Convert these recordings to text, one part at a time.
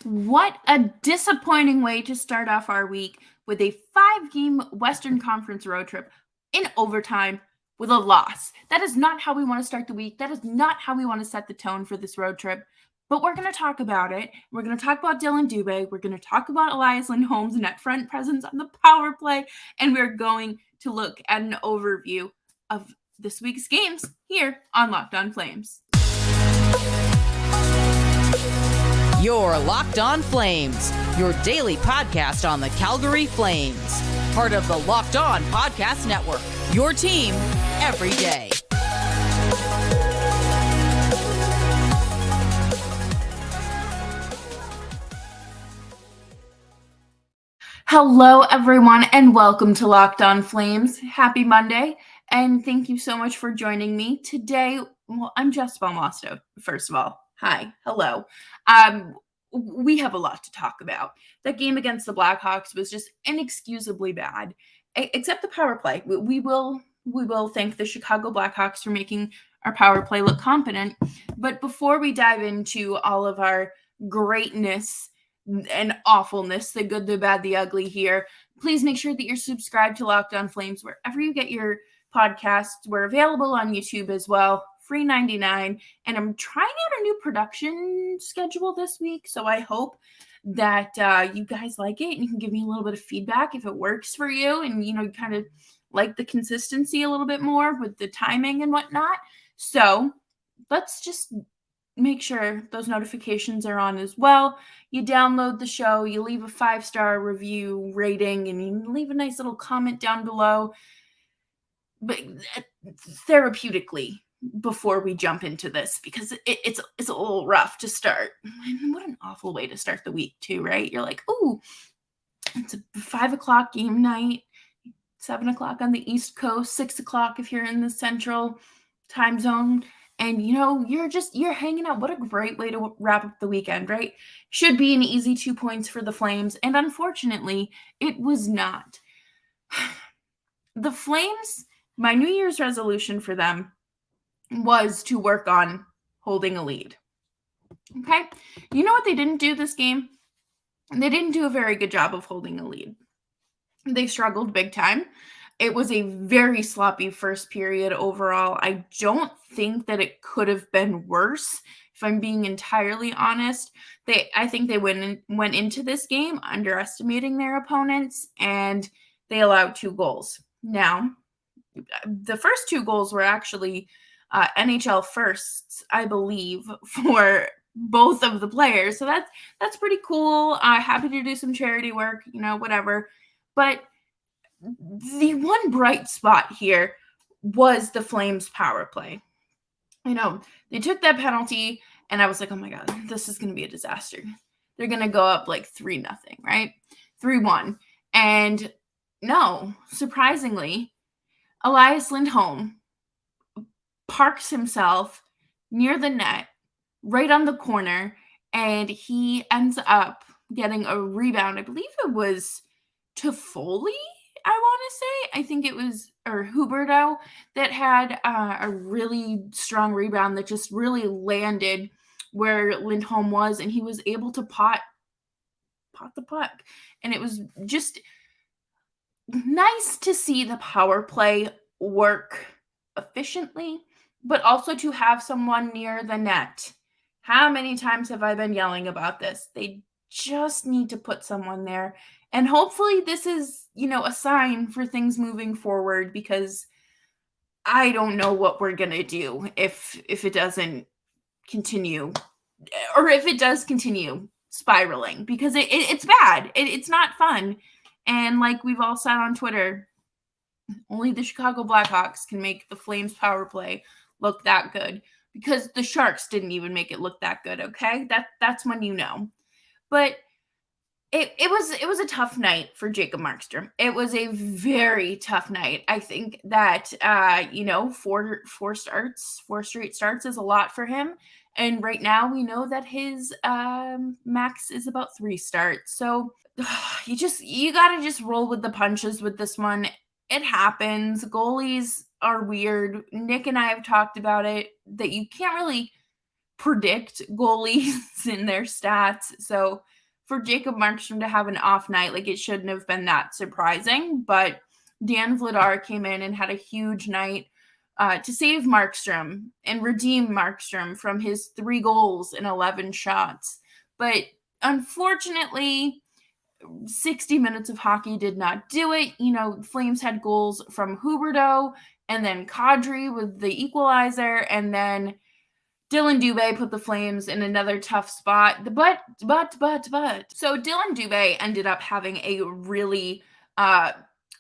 What a disappointing way to start off our week with a 5-game Western Conference road trip in overtime with a loss. That is not how we want to start the week. That is not how we want to set the tone for this road trip. But we're going to talk about it. We're going to talk about Dylan Dubé. We're going to talk about Elias Lindholm's net front presence on the power play. And we're going to look at an overview of this week's games here on Locked On Flames. You're Locked On Flames, your daily podcast on the Calgary Flames. Part of the Locked On Podcast Network, your team every day. Hello, everyone, and welcome to Locked On Flames. Happy Monday, and thank you so much for joining me today. Well, I'm Jess Belmosto, first of all. Hi, hello. We have a lot to talk about. That game against the Blackhawks was just inexcusably bad, except the power play. We will thank the Chicago Blackhawks for making our power play look competent. But before we dive into all of our greatness and awfulness, the good, the bad, the ugly here, please make sure that you're subscribed to Locked On Flames wherever you get your podcasts. We're available on YouTube as well, free 99, and I'm trying out a new production schedule this week, so I hope that you guys like it and you can give me a little bit of feedback if it works for you and you kind of like the consistency a little bit more with the timing and whatnot. So let's just make sure those notifications are on as well. You download the show, you leave a 5-star review rating, and you leave a nice little comment down below, but therapeutically before we jump into this, because it's a little rough to start. And what an awful way to start the week too, right? You're like, oh, it's a 5 o'clock game night, 7 o'clock on the East Coast, 6 o'clock if you're in the Central time zone. And, you're hanging out. What a great way to wrap up the weekend, right? Should be an easy 2 points for the Flames. And unfortunately, it was not. The Flames, my New Year's resolution for them was to work on holding a lead. Okay? You know what they didn't do this game? They didn't do a very good job of holding a lead. They struggled big time. It was a very sloppy first period overall. I don't think that it could have been worse, if I'm being entirely honest. I think they went into this game underestimating their opponents, and they allowed 2 goals. Now, the first 2 goals were actually NHL firsts, I believe, for both of the players. So that's pretty cool. Happy to do some charity work, whatever. But the one bright spot here was the Flames power play. They took that penalty, and I was like, oh my God, this is going to be a disaster. They're going to go up like 3-0, right? 3-1. And no, surprisingly, Elias Lindholm parks himself near the net, right on the corner, and he ends up getting a rebound. I believe it was Toffoli, I want to say. I think it was, or Huberto, that had a really strong rebound that just really landed where Lindholm was, and he was able to pot the puck. And it was just nice to see the power play work efficiently, but also to have someone near the net. How many times have I been yelling about this? They just need to put someone there. And hopefully this is, a sign for things moving forward, because I don't know what we're going to do if it doesn't continue, or if it does continue spiraling, because it's bad. It's not fun. And like we've all said on Twitter, only the Chicago Blackhawks can make the Flames power play look that good, because the Sharks didn't even make it look that good, okay? That's when you know. But it was a tough night for Jacob Markstrom. It was a very tough night. I think that 4 straight starts is a lot for him. And right now we know that his max is about 3 starts. So you got to just roll with the punches with this one. It happens. Goalies are weird. Nick and I have talked about it, that you can't really predict goalies in their stats. So for Jacob Markstrom to have an off night, like, it shouldn't have been that surprising. But Dan Vladar came in and had a huge night to save Markstrom and redeem Markstrom from his 3 goals and 11 shots. But unfortunately, 60 minutes of hockey did not do it. Flames had goals from Huberdeau and then Kadri with the equalizer, and then Dylan Dubé put the Flames in another tough spot. But. So Dylan Dubé ended up having a really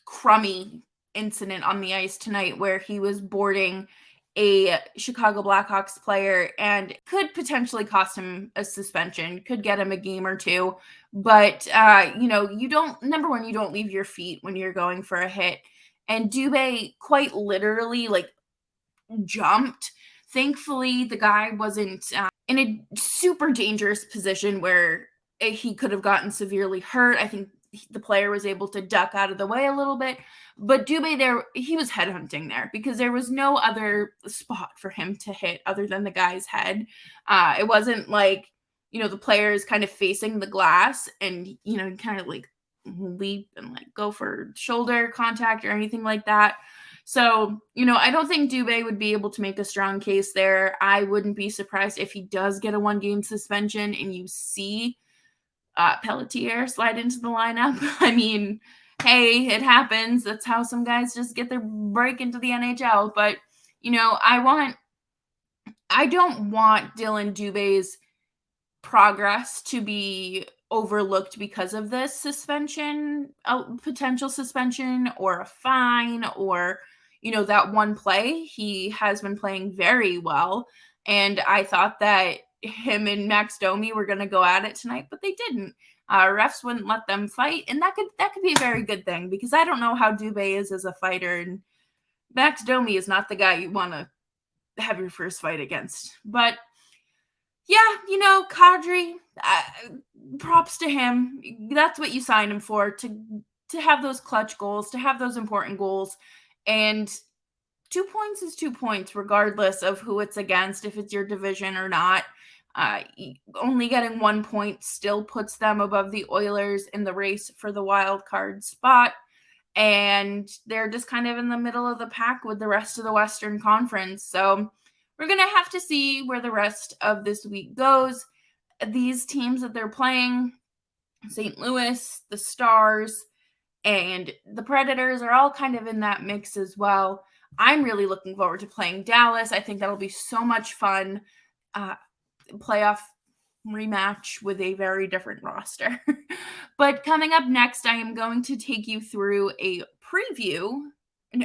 crummy incident on the ice tonight where he was boarding a Chicago Blackhawks player and could potentially cost him a suspension, could get him a game or two. But, you don't leave your feet when you're going for a hit. And Dubé quite literally, jumped. Thankfully, the guy wasn't in a super dangerous position where he could have gotten severely hurt. I think the player was able to duck out of the way a little bit. But Dubé he was headhunting there because there was no other spot for him to hit other than the guy's head. It wasn't like, the player is kind of facing the glass and, kind of leap and go for shoulder contact or anything like that. So, I don't think Dubé would be able to make a strong case there. I wouldn't be surprised if he does get a 1-game suspension and you see Pelletier slide into the lineup. I mean, hey, it happens. That's how some guys just get their break into the NHL. But, I don't want Dylan Dubé's progress to be overlooked because of this suspension, a potential suspension or a fine or, that one play. He has been playing very well. And I thought that him and Max Domi were going to go at it tonight, but they didn't. Refs wouldn't let them fight. And that could be a very good thing because I don't know how Dubé is as a fighter. And Max Domi is not the guy you want to have your first fight against. But yeah, Kadri, props to him. That's what you signed him for, to have those clutch goals, to have those important goals. And 2 points is 2 points, regardless of who it's against, if it's your division or not. Only getting 1 point still puts them above the Oilers in the race for the wild card spot. And they're just kind of in the middle of the pack with the rest of the Western Conference. So we're going to have to see where the rest of this week goes. These teams that they're playing, St. Louis, the Stars, and the Predators are all kind of in that mix as well. I'm really looking forward to playing Dallas. I think that'll be so much fun. Playoff rematch with a very different roster. But coming up next, I am going to take you through an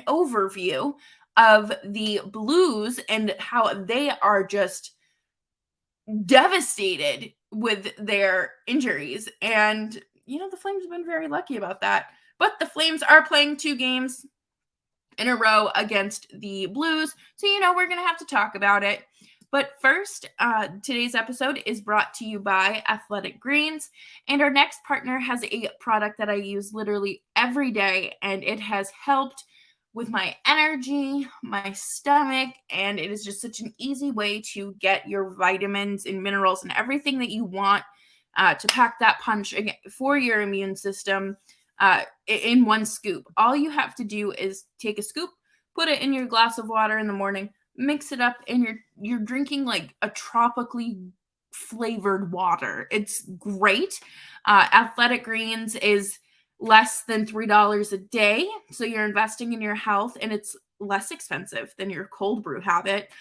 overview of the Blues and how they are just devastated with their injuries. And, the Flames have been very lucky about that. But the Flames are playing 2 games in a row against the Blues. So, we're going to have to talk about it. But first, today's episode is brought to you by Athletic Greens. And our next partner has a product that I use literally every day. And it has helped with my energy, my stomach, and it is just such an easy way to get your vitamins and minerals and everything that you want to pack that punch for your immune system in one scoop. All you have to do is take a scoop, put it in your glass of water in the morning, mix it up, and you're drinking like a tropically flavored water. It's great. Athletic Greens is less than $3 a day, so you're investing in your health, and it's less expensive than your cold brew habit.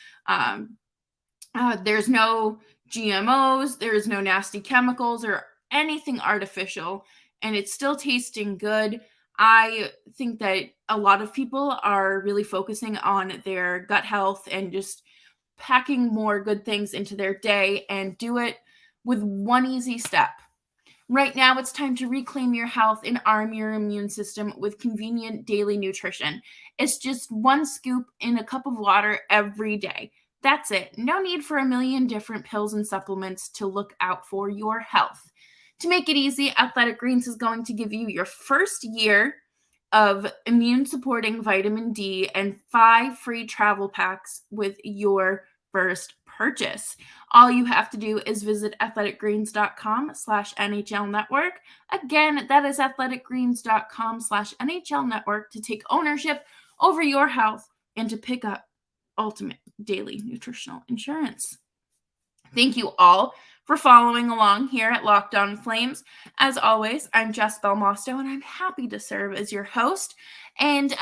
There's no GMOs, there's no nasty chemicals or anything artificial, and it's still tasting good. I think that a lot of people are really focusing on their gut health and just packing more good things into their day, and do it with one easy step. Right now, it's time to reclaim your health and arm your immune system with convenient daily nutrition. It's just 1 scoop in a cup of water every day. That's it. No need for a million different pills and supplements to look out for your health. To make it easy, Athletic Greens is going to give you your first year of immune-supporting vitamin D and 5 free travel packs with your first purchase. All you have to do is visit athleticgreens.com/NHL network. Again, that is athleticgreens.com/NHL network to take ownership over your health and to pick up ultimate daily nutritional insurance. Thank you all for following along here at Locked On Flames. As always, I'm Jess Belmosto, and I'm happy to serve as your host. And,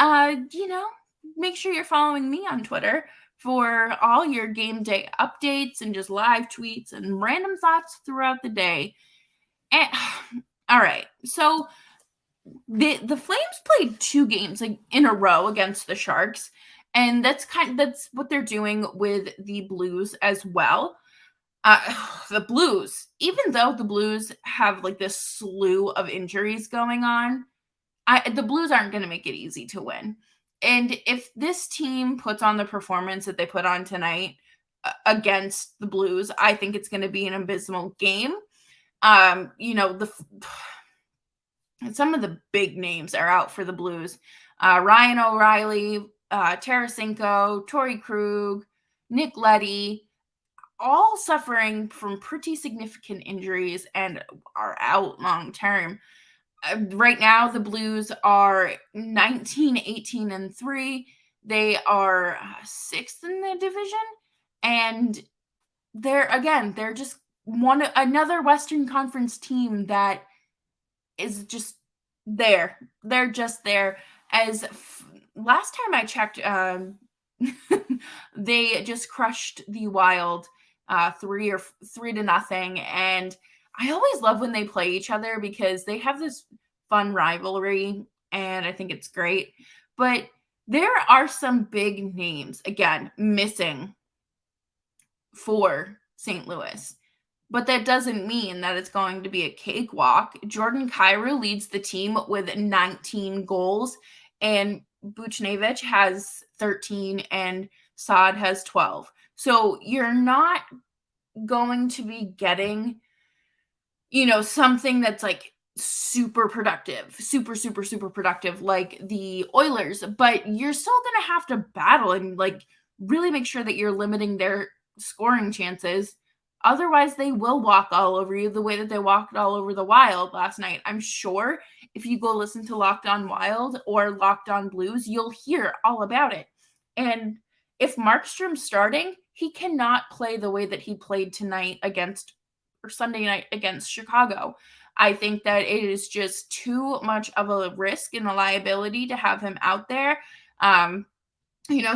make sure you're following me on Twitter for all your game day updates and just live tweets and random thoughts throughout the day. And, all right, so the Flames played 2 games in a row against the Sharks, and that's what they're doing with the Blues as well. The Blues, even though the Blues have this slew of injuries going on, the Blues aren't going to make it easy to win. And if this team puts on the performance that they put on tonight against the Blues, I think it's going to be an abysmal game. Some of the big names are out for the Blues. Ryan O'Reilly, Tarasenko, Torrey Krug, Nick Leddy, all suffering from pretty significant injuries and are out long term. Right now, the Blues are 19-18-3. They are 6th in the division, and they're just another Western Conference team that is just there. They're just there. Last time I checked, they just crushed the Wild 3-0, and I always love when they play each other because they have this fun rivalry, and I think it's great. But there are some big names again missing for St. Louis, but that doesn't mean that it's going to be a cakewalk. Jordan Kyrou leads the team with 19 goals, and Buchnevich has 13, and Saad has 12. So you're not going to be getting, something that's super productive, super, super, super productive like the Oilers, but you're still going to have to battle and really make sure that you're limiting their scoring chances. Otherwise, they will walk all over you the way that they walked all over the Wild last night. I'm sure if you go listen to Locked On Wild or Locked On Blues, you'll hear all about it. And if Markstrom's starting, he cannot play the way that he played Sunday night against Chicago. I think that it is just too much of a risk and a liability to have him out there.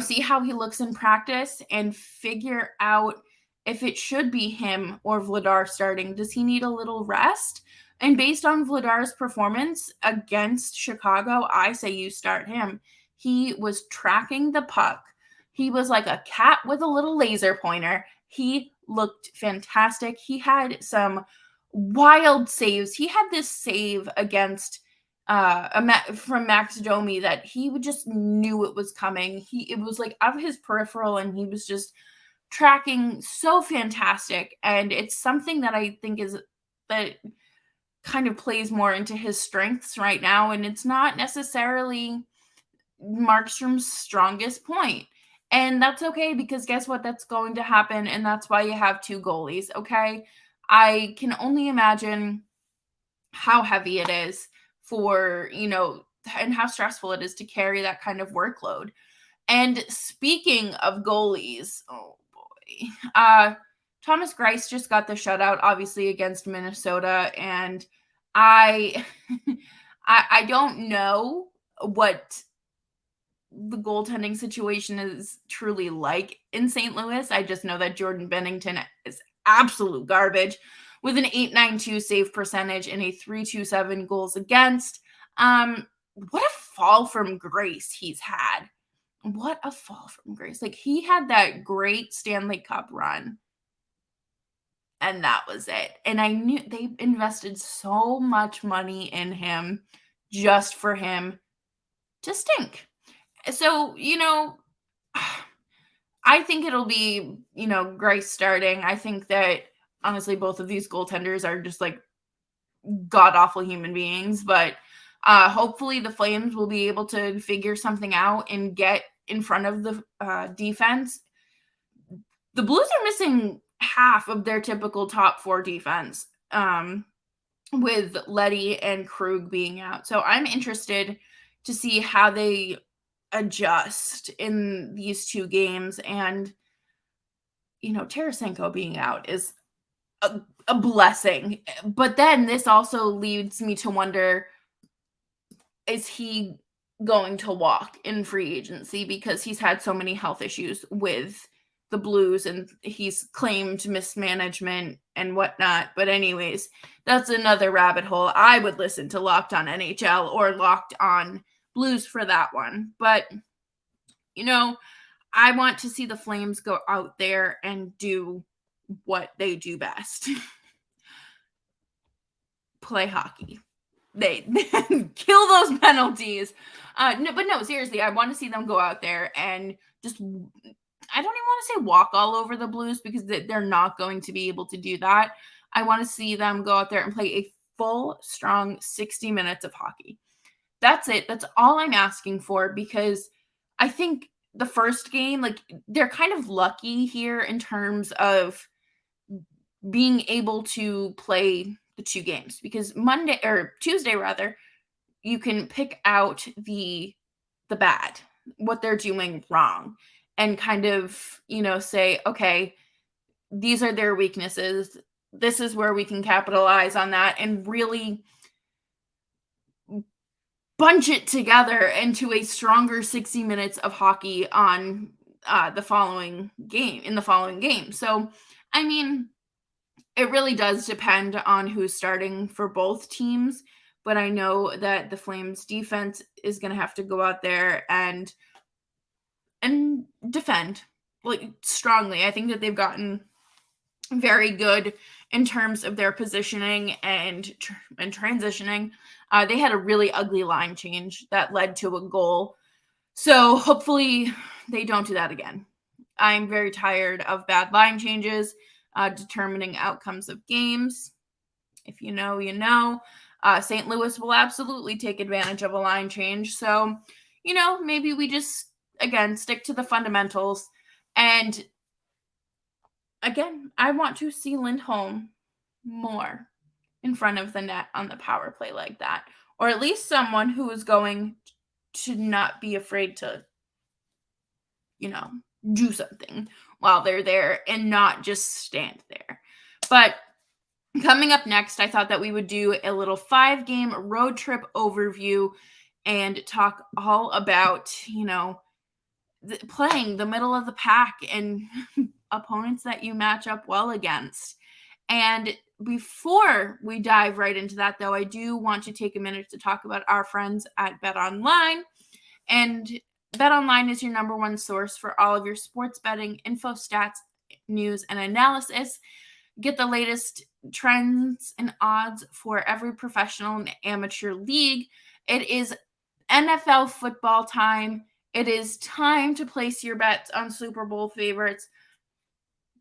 See how he looks in practice and figure out if it should be him or Vladar starting. Does he need a little rest? And based on Vladar's performance against Chicago, I say you start him. He was tracking the puck. He was like a cat with a little laser pointer. He looked fantastic. He had some wild saves. He had this save against from Max Domi that he just knew it was coming. It was of his peripheral, and he was just tracking so fantastic. And it's something that I think that kind of plays more into his strengths right now, and it's not necessarily Markstrom's strongest point. And that's okay, because guess what? That's going to happen, and that's why you have 2 goalies, okay? I can only imagine how heavy it is for, and how stressful it is to carry that kind of workload. And speaking of goalies, oh boy, Thomas Greiss just got the shutout, obviously, against Minnesota, and I don't know what the goaltending situation is truly like in St. Louis. I just know that Jordan Binnington is absolute garbage with an .892 save percentage and a .327 goals against. What a fall from grace he's had. What a fall from grace. He had that great Stanley Cup run, and that was it. And I knew they invested so much money in him just for him to stink. So, I think it'll be, Greiss starting. I think that, honestly, both of these goaltenders are just, god-awful human beings. But hopefully the Flames will be able to figure something out and get in front of the defense. the Blues are missing half of their typical top 4 defense, with Leddy and Krug being out. So I'm interested to see how they adjust in these 2 games. And, Tarasenko being out is a blessing. But then this also leads me to wonder, is he going to walk in free agency, because he's had so many health issues with the Blues and he's claimed mismanagement and whatnot. But anyways, that's another rabbit hole. I would listen to Locked On NHL or Locked On Blues for that one. But, I want to see the Flames go out there and do what they do best. Play hockey. They kill those penalties. No, seriously, I want to see them go out there and just, I don't even want to say walk all over the Blues, because they're not going to be able to do that. I want to see them go out there and play a full, strong 60 minutes of hockey. That's it. That's all I'm asking for, because I think the first game, they're kind of lucky here in terms of being able to play the 2 games, because Tuesday rather, you can pick out the bad, what they're doing wrong, and kind of, say, okay, these are their weaknesses. This is where we can capitalize on that and really bunch it together into a stronger 60 minutes of hockey on the following game. So, I mean, it really does depend on who's starting for both teams, but I know that the Flames defense is going to have to go out there and defend strongly. I think that they've gotten very good in terms of their positioning and transitioning. They had a really ugly line change that led to a goal. So hopefully they don't do that again. I'm very tired of bad line changes determining outcomes of games. If you know, you know. St. Louis will absolutely take advantage of a line change. So, maybe we just, again, stick to the fundamentals. And again, I want to see Lindholm more in front of the net on the power play like that. Or at least someone who is going to not be afraid to, do something while they're there and not just stand there. But coming up next, I thought that we would do a little 5-game road trip overview and talk all about, playing the middle of the pack and opponents that you match up well against. And before we dive right into that, though, I do want to take a minute to talk about our friends at BetOnline. And BetOnline is your number one source for all of your sports betting info, stats, news, and analysis. Get the latest trends and odds for every professional and amateur league. It is NFL football time. It is time to place your bets on Super Bowl favorites.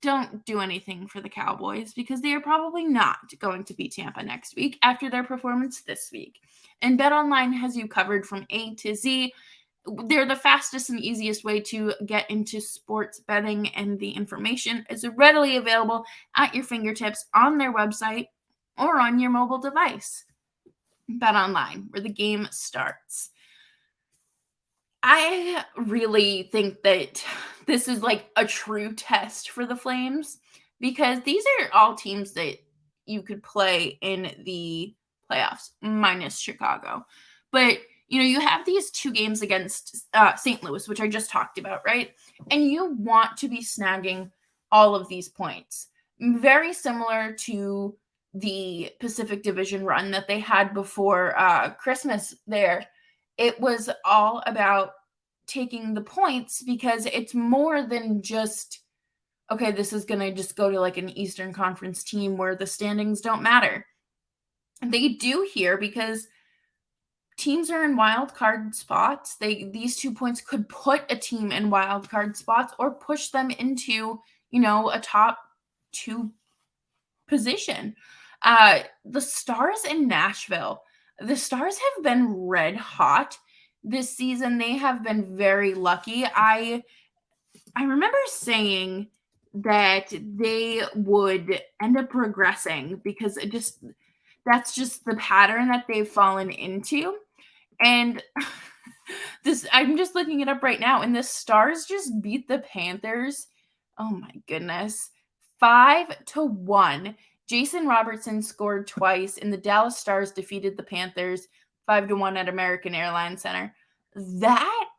Don't do anything for the Cowboys, because they are probably not going to beat Tampa next week after their performance this week. And BetOnline has you covered from A to Z. They're the fastest and easiest way to get into sports betting, and the information is readily available at your fingertips on their website or on your mobile device. BetOnline, where the game starts. I really think that this is a true test for the Flames, because these are all teams that you could play in the playoffs, minus Chicago. But you have these 2 games against St. Louis, which I just talked about, right? And you want to be snagging all of these points. Very similar to the Pacific Division run that they had before Christmas there. It was all about taking the points, because it's more than just, okay, this is going to just go to an Eastern Conference team where the standings don't matter. They do here, because teams are in wild card spots. These 2 points could put a team in wild card spots or push them into, a top 2 position. The Stars in Nashville. The Stars have been red hot this season. They have been very lucky. I remember saying that they would end up progressing because that's just the pattern that they've fallen into. And this I'm just looking it up right now, and the Stars just beat the Panthers. Oh my goodness. 5-1. Jason Robertson scored twice, and the Dallas Stars defeated the Panthers 5-1 at American Airlines Center. That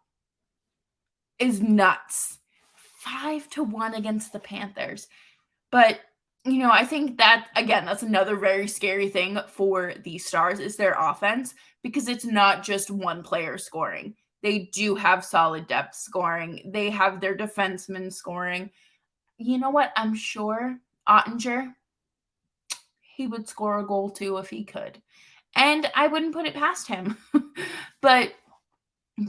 is nuts. 5-1 against the Panthers. But I think that, again, that's another very scary thing for the Stars is their offense, because it's not just one player scoring. They do have solid depth scoring. They have their defensemen scoring. You know what? I'm sure Ottinger, he would score a goal too if he could. And I wouldn't put it past him. But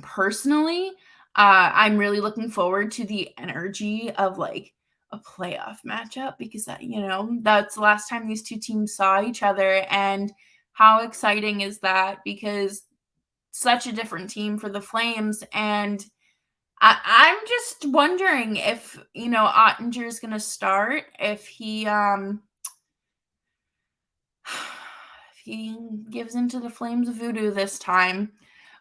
personally, I'm really looking forward to the energy of like a playoff matchup, because that's the last time these two teams saw each other, and how exciting is that? Because such a different team for the Flames, and I'm just wondering if Ottinger is going to start, if he gives into the Flames voodoo this time.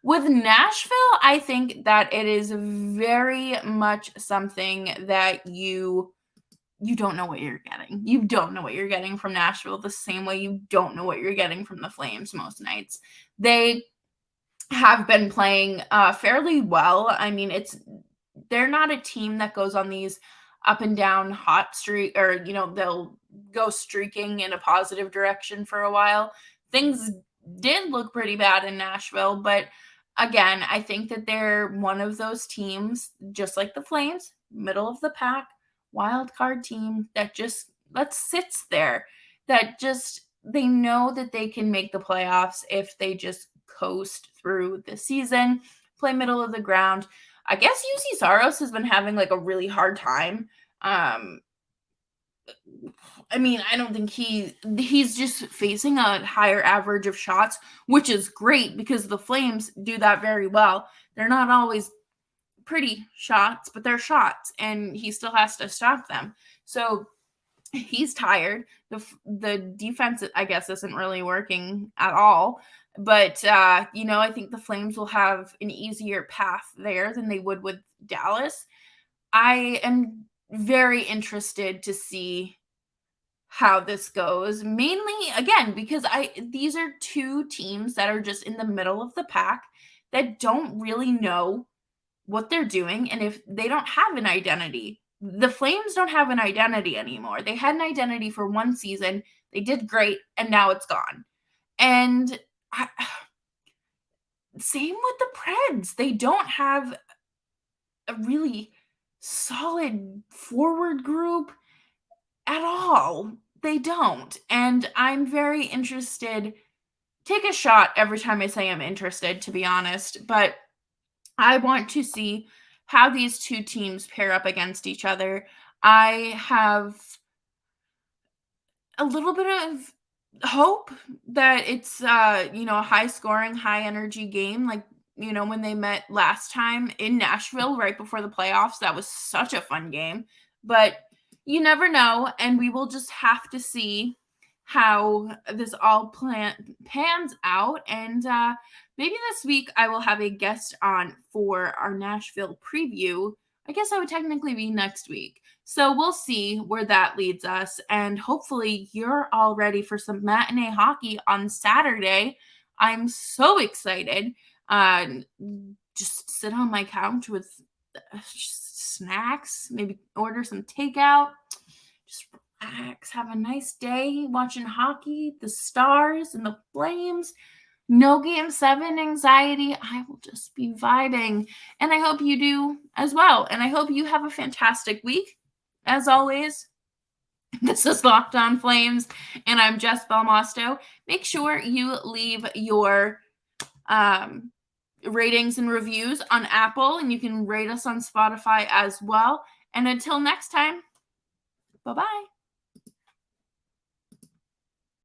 With Nashville, I think that it is very much something that you don't know what you're getting. You don't know what you're getting from Nashville the same way you don't know what you're getting from the Flames most nights. They have been playing fairly well. I mean, they're not a team that goes on these up and down hot streak, or they'll go streaking in a positive direction for a while. Things did look pretty bad in Nashville, but again, I think that they're one of those teams, just like the Flames, middle of the pack, wild card team that just sits there, that just they know that they can make the playoffs if they just coast through the season, play middle of the ground. I guess UC Saros has been having like a really hard time. I mean, I don't think he's just facing a higher average of shots, which is great because the Flames do that very well. They're not always pretty shots, but they're shots, and he still has to stop them. So he's tired. The defense, I guess, isn't really working at all. But I think the Flames will have an easier path there than they would with Dallas. I am very interested to see how this goes, mainly again because these are two teams that are just in the middle of the pack that don't really know what they're doing, and if they don't have an identity. The Flames don't have an identity anymore. They had an identity for one season, they did great, and now it's gone. And same with the Preds. They don't have a really solid forward group at all. They don't. And I'm very interested. Take a shot every time I say I'm interested, to be honest. But I want to see how these two teams pair up against each other. I have a little bit of hope that it's a high scoring, high energy game, like when they met last time in Nashville right before the playoffs. That was such a fun game. But you never know, and we will just have to see how this all pans out. And maybe this week I will have a guest on for our Nashville preview. I guess that would technically be next week. So we'll see where that leads us. And hopefully you're all ready for some matinee hockey on Saturday. I'm so excited. Just sit on my couch with snacks, maybe order some takeout, just relax, have a nice day watching hockey, the Stars and the Flames. No Game 7 anxiety. I will just be vibing. And I hope you do as well. And I hope you have a fantastic week. As always, this is Locked On Flames, and I'm Jess Belmosto. Make sure you leave your ratings and reviews on Apple, and you can rate us on Spotify as well. And until next time, bye-bye.